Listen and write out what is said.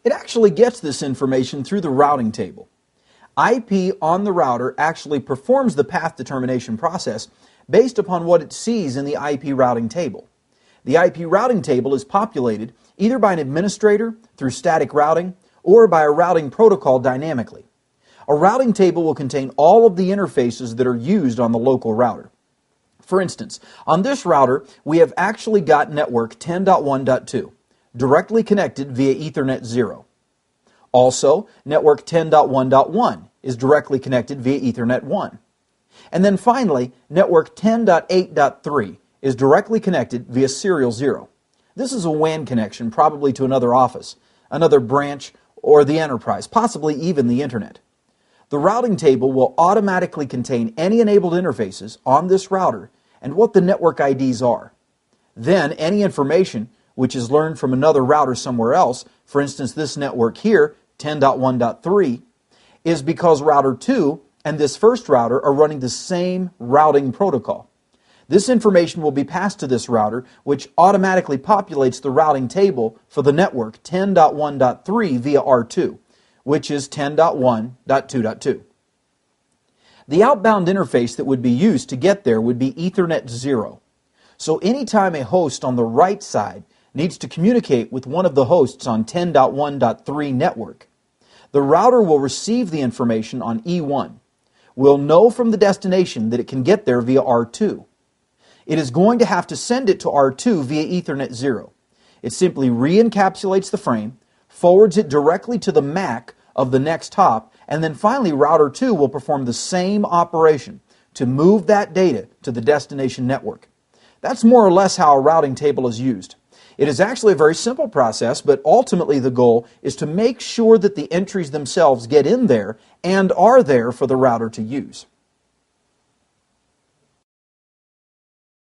It actually gets this information through the routing table. IP on the router actually performs the path determination process based upon what it sees in the IP routing table. The IP routing table is populated either by an administrator through static routing or by a routing protocol dynamically. A routing table will contain all of the interfaces that are used on the local router. For instance, on this router, we have actually got network 10.1.2, directly connected via Ethernet 0. Also, network 10.1.1 is directly connected via Ethernet 1. And then finally, network 10.8.3 is directly connected via serial 0. This is a WAN connection, probably to another office, another branch, or the enterprise, possibly even the internet. The routing table will automatically contain any enabled interfaces on this router and what the network IDs are. Then any information which is learned from another router somewhere else, for instance this network here, 10.1.3, is because router 2 and this first router are running the same routing protocol. This information will be passed to this router, which automatically populates the routing table for the network 10.1.3 via R2, which is 10.1.2.2. The outbound interface that would be used to get there would be Ethernet 0. So anytime a host on the right side needs to communicate with one of the hosts on 10.1.3 network, the router will receive the information on E1. Will know from the destination that it can get there via R2. It is going to have to send it to R2 via Ethernet 0. It simply re-encapsulates the frame, forwards it directly to the MAC of the next hop, and then finally router 2 will perform the same operation to move that data to the destination network. That's more or less how a routing table is used. It is actually a very simple process, but ultimately the goal is to make sure that the entries themselves get in there and are there for the router to use.